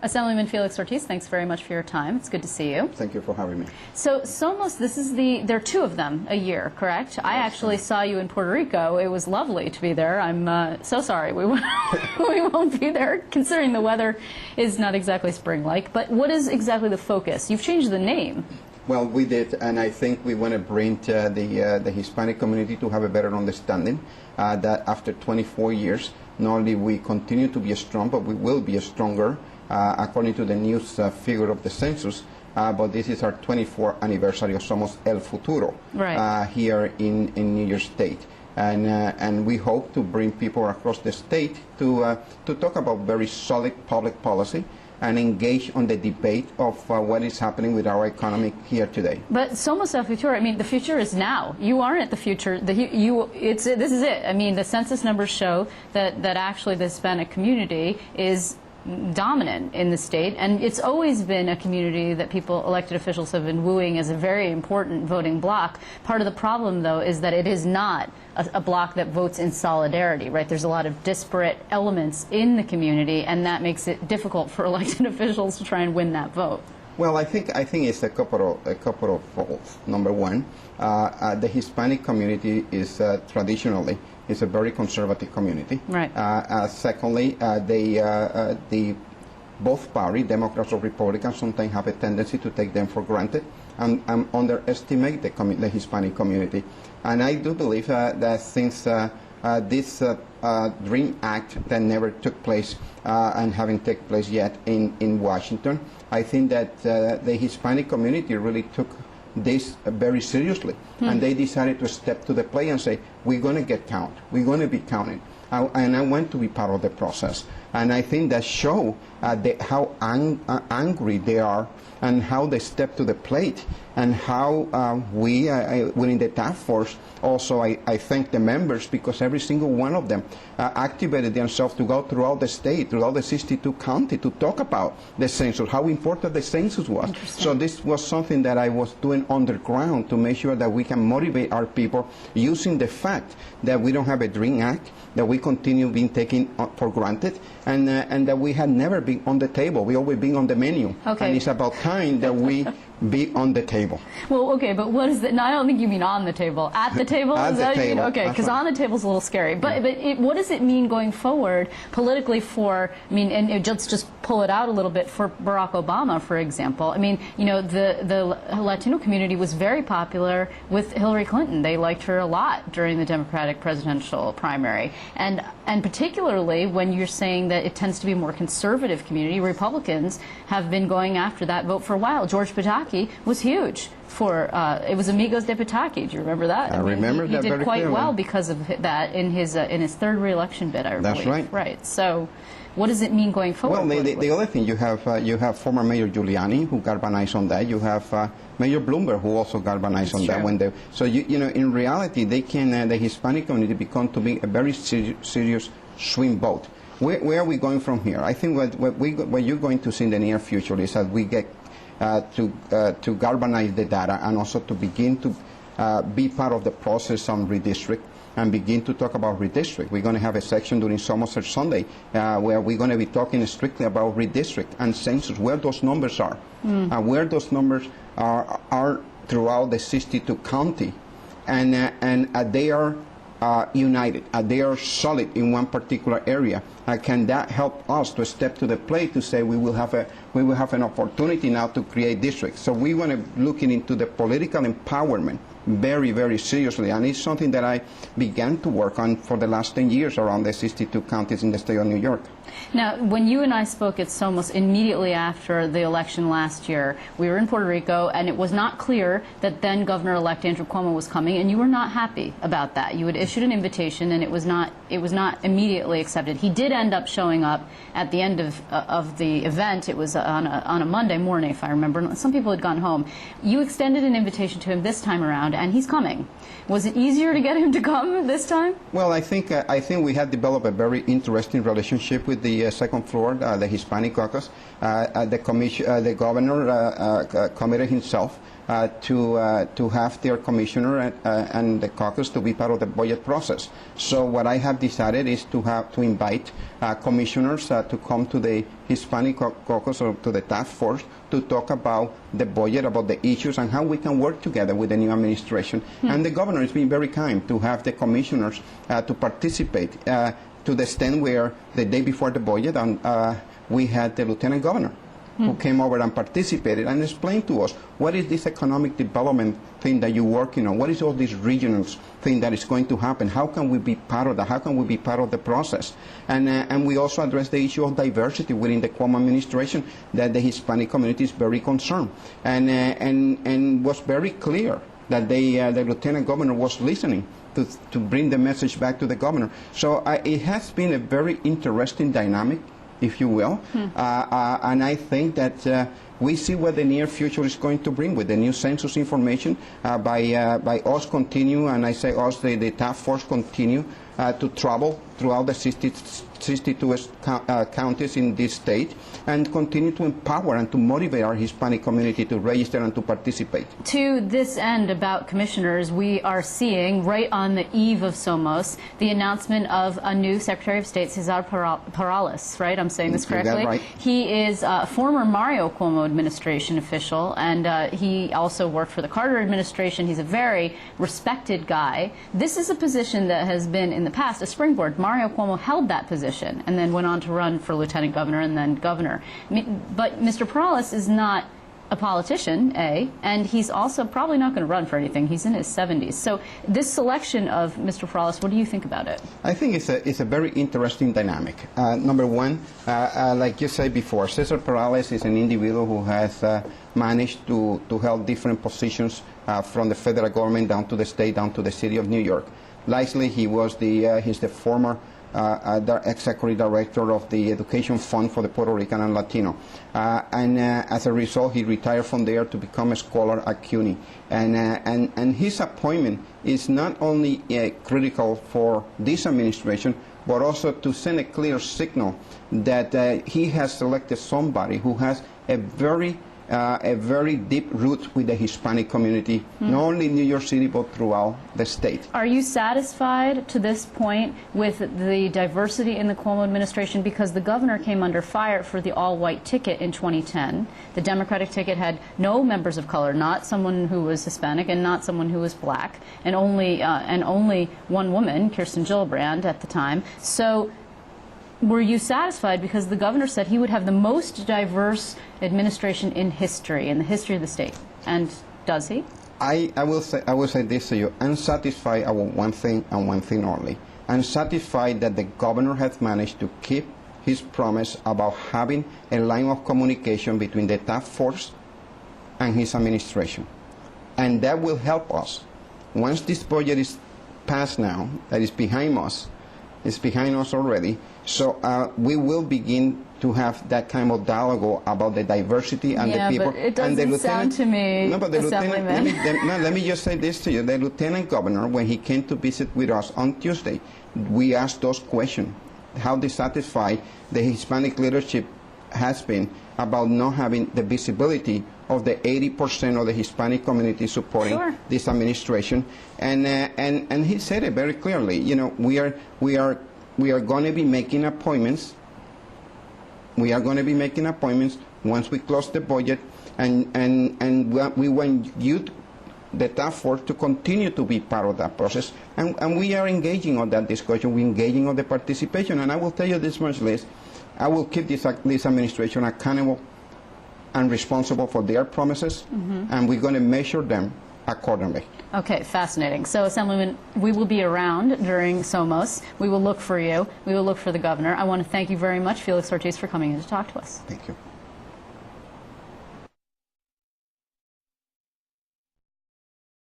Assemblyman Felix Ortiz, thanks very much for your time. It's good to see you. Thank you for having me. So Somos, there are two of them a year, correct? Yes. I actually saw you in Puerto Rico. It was lovely to be there. I'm so sorry we won't be there, considering the weather is not exactly spring-like. But what is exactly the focus? You've changed the name. Well, we did, and I think we want to bring the Hispanic community to have a better understanding that after 24 years, not only we continue to be strong, but we will be stronger, according to the news figure of the census. But this is our 24th anniversary of Somos El Futuro, right, here in New York State. And we hope to bring people across the state to talk about very solid public policy and engage on the debate of what is happening with our economy here today. But Somos El Futuro, I mean, the future is now. You aren't the future. This is it. I mean, the census numbers show that actually the Hispanic community is dominant in the state, and it's always been a community that elected officials have been wooing as a very important voting bloc. Part of the problem, though, is that it is not a bloc that votes in solidarity, right? There's a lot of disparate elements in the community, and that makes it difficult for elected officials to try and win that vote. Well, I think it's a couple of faults. Number one, the Hispanic community is traditionally a very conservative community. Right. Secondly, the both parties, Democrats or Republicans, sometimes have a tendency to take them for granted and underestimate the Hispanic community. And I do believe that since this Dream Act that never took place and haven't taken place yet in Washington, I think that the Hispanic community really took this very seriously, and they decided to step to the plate and say, we're going to get counted, we're going to be counted, and I want to be part of the process. And I think that show how angry they are and how they step to the plate, and how we in the task force also, I thank the members, because every single one of them activated themselves to go throughout the state, throughout the 62 counties, to talk about the census, how important the census was. So this was something that I was doing underground to make sure that we can motivate our people, using the fact that we don't have a Dream Act, that we continue being taken for granted, and that we had never been on the table. We always been on the menu. Okay. And it's about time that we be on the table. Well, okay, but what is that? No, I don't think you mean on the table. At the table? At the table. Okay, because on the table is a little scary. But what does it mean going forward politically for, I mean, and let's just pull it out a little bit, for Barack Obama, for example. I mean, you know, the Latino community was very popular with Hillary Clinton. They liked her a lot during the Democratic presidential primary. And particularly when you're saying that it tends to be a more conservative community, Republicans have been going after that vote for a while. George Pataki was huge for, it was Amigos de Pataki. Do you remember that? I remember that very clearly. He did quite well because of that in his third re-election bid, I believe. That's right. Right. So what does it mean going forward? Well, the other thing, you have former Mayor Giuliani, who galvanized on that. You have Mayor Bloomberg, who also galvanized on that. So you know, in reality, they can the Hispanic community become to be a very serious swing vote. Where are we going from here? I think what you're going to see in the near future is that we get to galvanize the data, and also to begin to be part of the process on redistrict, and begin to talk about redistrict. We're going to have a section during Somos Sunday where we're going to be talking strictly about redistrict and census, where those numbers are, and where those numbers are throughout the 62 county, and they are united, they are solid in one particular area. Can that help us to step to the plate to say we will have an opportunity now to create districts? So we want to look into the political empowerment very, very seriously, and it's something that I began to work on for the last 10 years around the 62 counties in the state of New York. Now, when you and I spoke at Somos immediately after the election last year, we were in Puerto Rico, and it was not clear that then Governor-elect Andrew Cuomo was coming, and you were not happy about that. You had issued an invitation, and it was not immediately accepted. He did end up showing up at the end of the event. It was on a Monday morning, if I remember. Some people had gone home. You extended an invitation to him this time around, and he's coming. Was it easier to get him to come this time? Well, I think we had developed a very interesting relationship with the second floor, the Hispanic caucus. The governor committed himself to have their commissioner and the caucus to be part of the budget process. So what I have decided is to invite commissioners to come to the Hispanic caucus or to the task force to talk about the budget, about the issues, and how we can work together with the new administration. And the governor has been very kind to have the commissioners to participate to the extent where the day before the budget, we had the lieutenant governor who came over and participated and explained to us what is this economic development thing that you're working on, what is all this regional thing that is going to happen, how can we be part of that, how can we be part of the process. And we also addressed the issue of diversity within the Cuomo administration, that the Hispanic community is very concerned, and was very clear that the lieutenant governor was listening to bring the message back to the governor. So it has been a very interesting dynamic, if you will, and I think that we see what the near future is going to bring with the new census information by us continue, and I say us, the task force continue to travel throughout the 62 counties in this state and continue to empower and to motivate our Hispanic community to register and to participate. To this end, about commissioners, we are seeing right on the eve of Somos the announcement of a new Secretary of State, Cesar Perales, right? I'm saying this correctly? Right. He is a former Mario Cuomo administration official, and he also worked for the Carter administration. He's a very respected guy. This is a position that has been in the past a springboard. Mario Cuomo held that position and then went on to run for lieutenant governor and then governor. But Mr. Perales is not a politician, and he's also probably not going to run for anything. He's in his 70s. So this selection of Mr. Perales, what do you think about it? I think it's a very interesting dynamic. Number one, like you said before, Cesar Perales is an individual who has managed to hold different positions from the federal government down to the state, down to the city of New York. Lastly, he's the former executive director of the Education Fund for the Puerto Rican and Latino. And as a result, he retired from there to become a scholar at CUNY. And his appointment is not only critical for this administration, but also to send a clear signal that he has selected somebody who has a very deep root with the Hispanic community, not only in New York City, but throughout the state. Are you satisfied to this point with the diversity in the Cuomo administration? Because the governor came under fire for the all-white ticket in 2010. The Democratic ticket had no members of color, not someone who was Hispanic and not someone who was black, and only one woman, Kirsten Gillibrand, at the time. So were you satisfied, because the governor said he would have the most diverse administration in the history of the state? And does he? I will say this to you. I'm satisfied about one thing and one thing only. I'm satisfied that the governor has managed to keep his promise about having a line of communication between the task force and his administration. And that will help us. Once this budget is passed now, that is behind us, it's behind us already, so we will begin to have that kind of dialogue about the diversity and the people. But it doesn't sound to me, no, but the Assemblyman. Let me just say this to you. The lieutenant governor, when he came to visit with us on Tuesday, we asked those questions. How dissatisfied the Hispanic leadership has been about not having the visibility of the 80% of the Hispanic community supporting this administration, and he said it very clearly. You know, we are going to be making appointments. We are going to be making appointments once we close the budget, and we want you, the task force, to continue to be part of that process, and we are engaging on that discussion. We're engaging on the participation, and I will tell you this much, Liz. I will keep this administration accountable and responsible for their promises, and we're going to measure them accordingly. Okay, fascinating. So, Assemblyman, we will be around during Somos. We will look for you. We will look for the governor. I want to thank you very much, Felix Ortiz, for coming in to talk to us. Thank you.